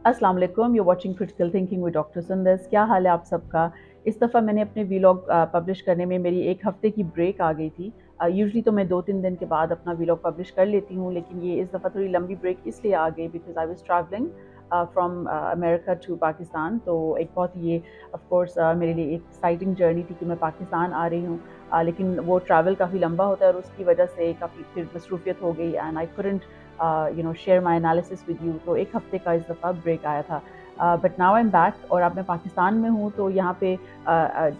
अस्सलाम वालेकुम, you watching critical thinking with doctor Sundas. क्या हाल है आप सबका? इस दफ़ा मैंने अपने वीलॉग पब्लिश करने में मेरी 1 हफ़्ते की ब्रेक आ गई थी। यूजुअली तो मैं 2-3 दिन के बाद अपना वीलॉग पब्लिश कर लेती हूँ, लेकिन ये इस दफ़ा थोड़ी लंबी ब्रेक इसलिए आ गई because I was travelling from America to Pakistan. तो एक बहुत ये ऑफ़ कोर्स मेरे लिए एक एक्साइटिंग जर्नी थी कि मैं पाकिस्तान आ रही हूँ। लेकिन वो ट्रैवल काफ़ी लंबा होता है और उसकी वजह से काफ़ी फिर मसरूफ़ियत हो गई and I couldn't share my analysis with you. तो 1 हफ़्ते का इस दफ़ा ब्रेक आया था। But now I am back और अब मैं पाकिस्तान में हूँ, तो यहाँ पे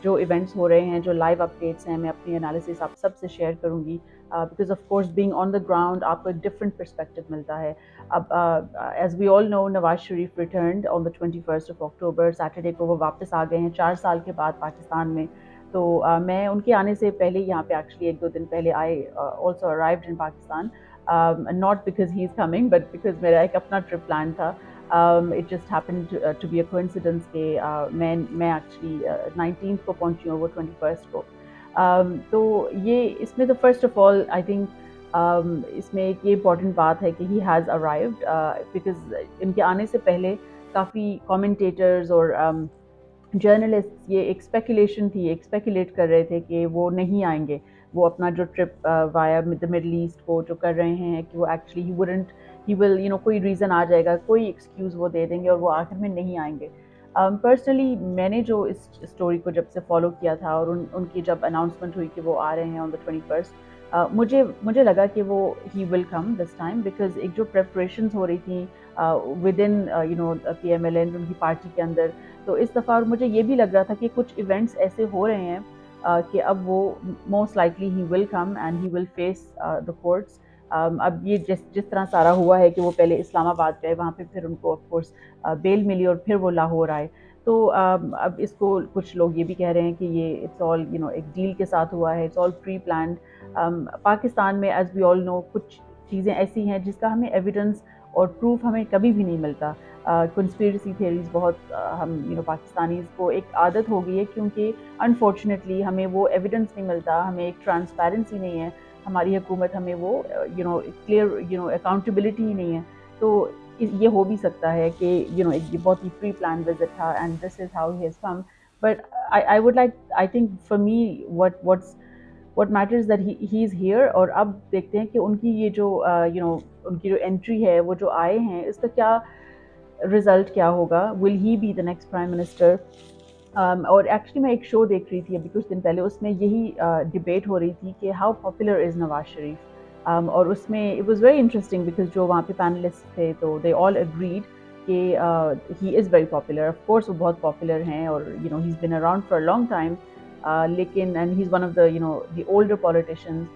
जो इवेंट्स हो रहे हैं, जो लाइव अपडेट्स हैं, मैं अपनी एनालिसिस आप सबसे शेयर करूँगी because of course being on the ground आपको एक डिफरेंट पर्सपेक्टिव मिलता है। अब as we all know, Nawaz Sharif returned on the 21st of October. Saturday को वो वापस आ गए हैं 4 साल के बाद पाकिस्तान में। तो मैं उनके आने से पहले यहाँ पे एक्चुअली 1-2 दिन पहले I also arrived in Pakistan, not because he's coming but because मेरा एक अपना ट्रिप प्लान था। It just happened to be a coincidence कि मैं actually 19th को पहुंची हूँ, वो 21st को। तो ये इसमें तो first of all I think इसमें एक ये इम्पॉर्टेंट बात है कि ही हैज़ अराइव्ड बिकॉज इनके आने से पहले काफ़ी कमेंटेटर्स और जर्नलिस्ट ये एक स्पेकुलेशन थी, एक स्पेकुलेट कर रहे थे कि वो नहीं आएंगे। वो अपना जो trip via the middle east को जो कर रहे हैं कि वो actually he wouldn't, he will कोई रीज़न आ जाएगा, कोई एक्सक्यूज़ वो दे देंगे और वो आखिर में नहीं आएंगे। पर्सनली मैंने जो इस स्टोरी को जब से फॉलो किया था और उनकी जब अनाउंसमेंट हुई कि वो आ रहे हैं ऑन द 21st, मुझे मुझे लगा कि वो he will come this time because एक जो प्रेपरेशंस हो रही थी विद इन PMLN उनकी पार्टी के अंदर। तो इस दफ़ा और मुझे ये भी लग रहा था कि कुछ इवेंट्स ऐसे हो रहे हैं कि अब वो most likely he will come and he will face the courts. अब ये जिस जिस तरह सारा हुआ है कि वो पहले इस्लामाबाद गए, वहाँ पे फिर उनको ऑफ कोर्स बेल मिली और फिर वो लाहौर आए। तो अब इसको कुछ लोग ये भी कह रहे हैं कि ये इट्स ऑल एक डील के साथ हुआ है, it's all pre planned. Pakistan में एज वी ऑल नो कुछ चीज़ें ऐसी हैं जिसका हमें एविडेंस और प्रूफ हमें कभी भी नहीं मिलता। कंस्पिरेसी थ्योरीज बहुत हम पाकिस्तानीज़ को एक आदत हो गई है, क्योंकि अनफॉर्चुनेटली हमें वो एविडेंस नहीं मिलता, हमें एक ट्रांसपेरेंसी नहीं है, हमारी हुकूमत हमें वो क्लियर अकाउंटेबिलिटी ही नहीं है। तो ये हो भी सकता है कि एक बहुत ही प्री प्लान विजिट था and this is how he has come. But I would like, I think for me what matters that he is here। और अब देखते हैं कि उनकी ये जो उनकी जो एंट्री है, वो जो आए हैं, इसका क्या रिजल्ट क्या होगा। Will he be the next prime minister? और एक्चुअली मैं एक शो देख रही थी अभी कुछ दिन पहले, उसमें यही डिबेट हो रही थी कि how popular is Nawaz Sharif. और उसमें it was very interesting because जो वहाँ पे पैनलिस्ट थे तो दे ऑल एग्रीड कि he is very popular. Of course वो बहुत पॉपुलर हैं और he is been around for a long time, लेकिन and he is one of the the older politicians.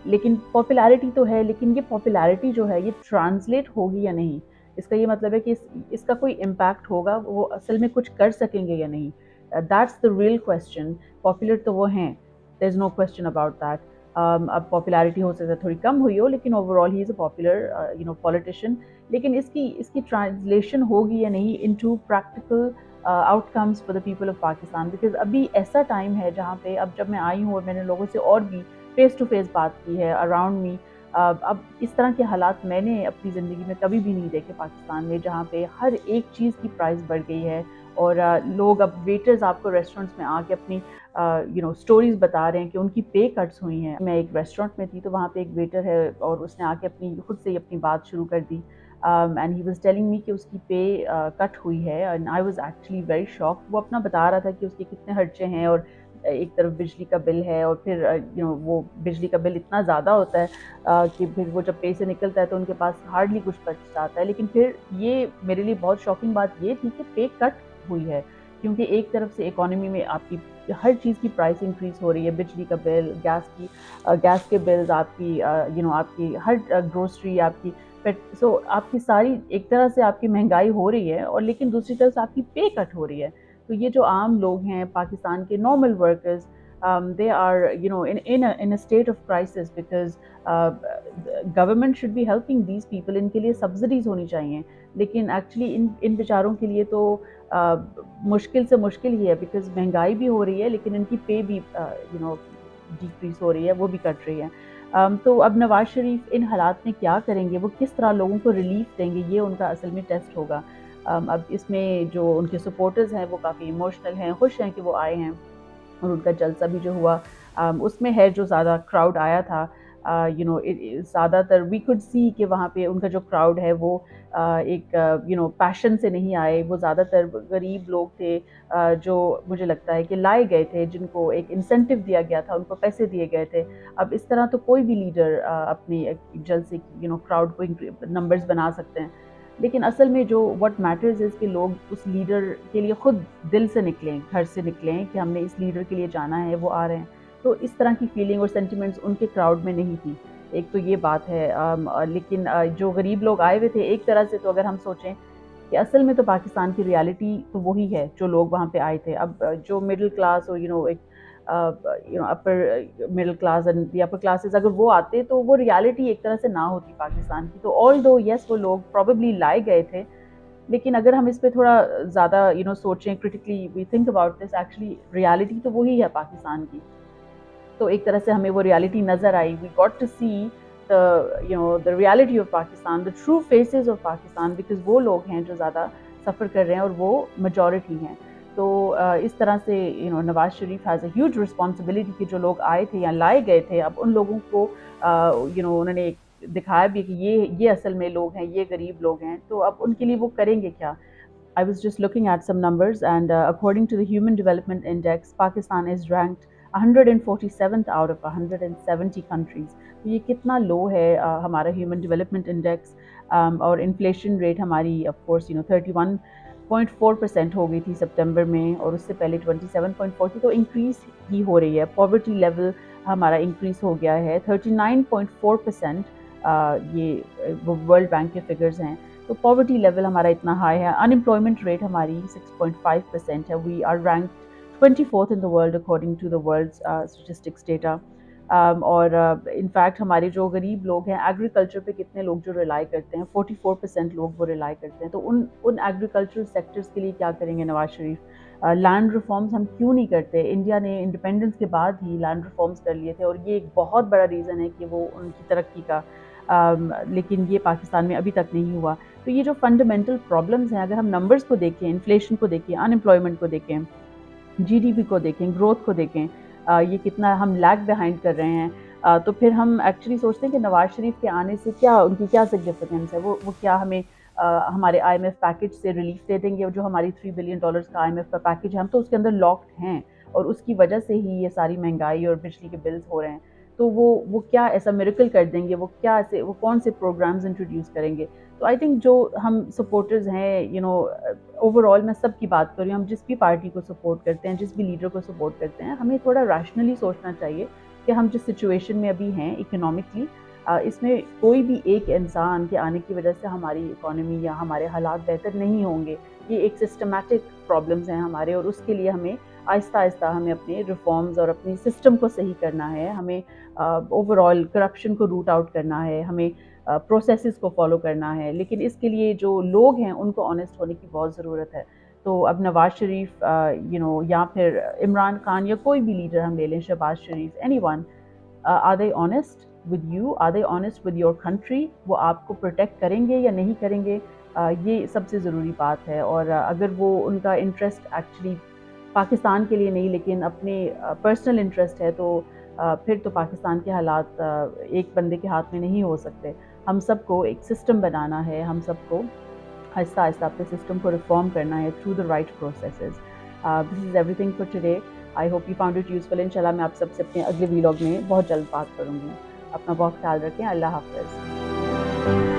लेकिन पॉपुलैरिटी तो है, लेकिन ये पॉपुलैरिटी जो है ये ट्रांसलेट होगी या नहीं, इसका ये मतलब है कि इसका कोई इम्पैक्ट होगा, वो असल में कुछ कर सकेंगे या नहीं। That's the real question. Popular तो वो हैं, there is no question about that. अब पॉपुलैरिटी हो सकता है थोड़ी कम हुई हो, लेकिन overall he is a popular politician. लेकिन इसकी इसकी ट्रांसलेशन होगी या नहीं into practical outcomes for the people of Pakistan. Because अभी ऐसा टाइम है जहाँ पे अब जब मैं आई हूँ और मैंने लोगों से और भी फेस टू फेस बात की है अराउंड मी, अब इस तरह के हालात मैंने अपनी ज़िंदगी में कभी भी नहीं देखे पाकिस्तान में, जहाँ पे हर एक चीज़ की प्राइस बढ़ गई है। और लोग अब वेटर्स आपको रेस्टोरेंट्स में आके अपनी स्टोरीज बता रहे हैं कि उनकी पे कट्स हुई हैं। मैं एक रेस्टोरेंट में थी तो वहाँ पे एक वेटर है और उसने आके अपनी खुद से ही अपनी बात शुरू कर दी and he was telling me कि उसकी पे कट हुई है and I was actually very shock. वो अपना बता रहा था कि उसके कितने खर्चे हैं और एक तरफ बिजली का बिल है और फिर वो बिजली का बिल इतना ज़्यादा होता है कि फिर वो जब पे से निकलता है तो उनके पास हार्डली कुछ बच जाता है। लेकिन फिर ये मेरे लिए बहुत शॉकिंग बात ये थी कि पे कट हुई है, क्योंकि एक तरफ से इकोनॉमी में आपकी हर चीज़ की प्राइस इंक्रीज़ हो रही है, बिजली का बिल, गैस के बिल्स, आपकी आपकी हर ग्रोसरी आपकी सो आपकी सारी एक तरह से आपकी महंगाई हो रही है और लेकिन दूसरी तरफ से आपकी पे कट हो रही है। तो ये जो आम लोग हैं पाकिस्तान के normal workers, they are in a state of crisis because government should be helping these people। इनके लिए सब्सिडीज होनी चाहिए, लेकिन एक्चुअली इन बेचारों के लिए तो मुश्किल से मुश्किल ही है बिकॉज महंगाई भी हो रही है लेकिन इनकी पे भी डिक्रीज हो रही है, वो भी कट रही है। तो अब नवाज शरीफ इन हालात में क्या करेंगे, वो किस तरह लोगों को रिलीफ देंगे, ये उनका असल में टेस्ट होगा। اب اس میں جو ان کے سپورٹرز ہیں وہ کافی ایموشنل ہیں، خوش ہیں کہ وہ آئے ہیں، اور ان کا جلسہ بھی جو ہوا اس میں ہے جو زیادہ کراؤڈ آیا تھا، زیادہ تر وی کوڈ سی کہ وہاں پہ ان کا جو کراؤڈ ہے وہ ایک پیشن سے نہیں آئے، وہ زیادہ تر غریب لوگ تھے جو مجھے لگتا ہے کہ لائے گئے تھے، جن کو ایک انسینٹیو دیا گیا تھا، ان کو پیسے دیے گئے تھے۔ اب اس طرح تو کوئی بھی لیڈر اپنی جلسے کی کراؤڈ کو نمبرز بنا سکتے ہیں، لیکن اصل میں جو واٹ میٹرز از کہ لوگ اس لیڈر کے لیے خود دل سے نکلیں، گھر سے نکلیں کہ ہم نے اس لیڈر کے لیے جانا ہے، وہ آ رہے ہیں۔ تو اس طرح کی فیلنگ اور سینٹیمنٹس ان کے کراؤڈ میں نہیں تھی، ایک تو یہ بات ہے۔ لیکن جو غریب لوگ آئے ہوئے تھے، ایک طرح سے تو اگر ہم سوچیں کہ اصل میں تو پاکستان کی ریالٹی تو وہی ہے جو لوگ وہاں پہ آئے تھے۔ اب جو مڈل کلاس اور ایک upper middle class and the upper classes اگر وہ آتے تو وہ ریالٹی ایک طرح سے نہ ہوتی پاکستان کی۔ تو آل دو یس وہ لوگ پروبیبلی لائے گئے تھے، لیکن اگر ہم اس پہ تھوڑا زیادہ سوچیں critically, we think about this, actually reality تو وہی ہے پاکستان کی۔ تو ایک طرح سے ہمیں وہ ریالٹی نظر آئی، we got to see the reality of Pakistan, the true faces of Pakistan, because وہ لوگ ہیں جو زیادہ سفر کر رہے ہیں اور وہ میجورٹی ہیں۔ تو اس طرح سے Nawaz Sharif has a huge responsibility کہ جو لوگ آئے تھے یا لائے گئے تھے، اب ان لوگوں کو انہوں نے دکھایا بھی کہ یہ اصل میں لوگ ہیں، یہ غریب لوگ ہیں، تو اب ان کے لیے وہ کریں گے کیا۔ I was just looking at some numbers, and according to the Human Development Index, Pakistan is ranked 147th out of 170 countries. تو یہ کتنا لو ہے ہمارا ہیومن ڈیولپمنٹ انڈیکس، اور انفلیشن ریٹ ہماری آف کورس 31.4% ہو گئی تھی سپتمبر میں، اور اس سے پہلے 27.4 تھی، تو انکریز ہی ہو رہی ہے۔ پاورٹی لیول ہمارا انکریز ہو گیا ہے 39.4%، یہ ورلڈ بینک کے فگرز ہیں۔ تو پاورٹی لیول ہمارا اتنا ہائی ہے، ان امپلائمنٹ ریٹ ہماری 6.5% ہے، we are ranked 24th in the world according to the world's statistics data۔ اور انفیکٹ ہمارے جو غریب لوگ ہیں، ایگریکلچر پہ کتنے لوگ جو ریلائی کرتے ہیں، 44% لوگ وہ ریلائی کرتے ہیں۔ تو ان ایگریکلچرل سیکٹرز کے لیے کیا کریں گے نواز شریف؟ لینڈ ریفارمز ہم کیوں نہیں کرتے؟ انڈیا نے انڈیپینڈنس کے بعد ہی لینڈ ریفارمز کر لیے تھے، اور یہ ایک بہت بڑا ریزن ہے کہ وہ ان کی ترقی کا، لیکن یہ پاکستان میں ابھی تک نہیں ہوا۔ تو یہ جو فنڈامنٹل پرابلمز ہیں، اگر ہم نمبرز کو دیکھیں، انفلیشن کو دیکھیں، ان امپلائمنٹ کو دیکھیں، جی ڈی پی کو دیکھیں، گروتھ کو دیکھیں، یہ کتنا ہم لیگ بیہائنڈ کر رہے ہیں، تو پھر ہم ایکچولی سوچتے ہیں کہ نواز شریف کے آنے سے کیا، ان کی کیا سگنیفیکنس ہے، وہ کیا ہمیں ہمارے آئی ایم ایف پیکج سے ریلیف دے دیں گے؟ جو ہماری $3 بلین کا آئی ایم ایف کا پیکج ہے، ہم تو اس کے اندر لاکڈ ہیں، اور اس کی وجہ سے ہی یہ ساری مہنگائی اور بجلی کے بلز ہو رہے ہیں۔ تو وہ کیا ایسا میریکل کر دیں گے؟ وہ کون سے پروگرامز انٹروڈیوس کریں گے؟ تو آئی تھنک جو ہم سپورٹرز ہیں، اوور آل میں سب کی بات کر رہی ہوں، ہم جس بھی پارٹی کو سپورٹ کرتے ہیں، جس بھی لیڈر کو سپورٹ کرتے ہیں، ہمیں تھوڑا ریشنلی سوچنا چاہیے کہ ہم جس سچویشن میں ابھی ہیں اکنامکلی، اس میں کوئی بھی ایک انسان کے آنے کی وجہ سے ہماری اکانومی یا ہمارے حالات بہتر نہیں ہوں گے۔ یہ ایک سسٹمیٹک پرابلمز ہیں ہمارے، اور اس کے لیے ہمیں آہستہ آہستہ ہمیں اپنے ریفارمز اور اپنی سسٹم کو صحیح کرنا ہے، ہمیں اوور آل کرپشن کو روٹ آؤٹ کرنا ہے، ہمیں پروسیسز کو فالو کرنا ہے، لیکن اس کے لیے جو لوگ ہیں ان کو آنیسٹ ہونے کی بہت ضرورت ہے۔ تو اب نواز شریف یا پھر عمران خان یا کوئی بھی لیڈر ہم لے لیں، Shehbaz Sharif, anyone, are they honest with you? Are they honest with your country? وہ آپ کو پروٹیکٹ کریں گے یا نہیں کریں گے؟ یہ سب سے ضروری بات ہے۔ اور اگر وہ ان کا انٹرسٹ ایکچولی پاکستان کے لیے نہیں لیکن اپنے پرسنل انٹرسٹ ہے، تو پھر تو پاکستان کے حالات ایک بندے کے ہاتھ میں نہیں ہو سکتے۔ ہم سب کو ایک سسٹم بنانا ہے، ہم سب کو آہستہ آہستہ اپنے سسٹم کو ریفارم کرنا ہے through the right processes. This is every thing for today. I hope you found it useful. انشاءاللہ میں آپ سب سے اپنے اگلے ویلاگ میں بہت جلد بات کروں گی۔ اپنا بہت خیال رکھیں۔ اللہ حافظ۔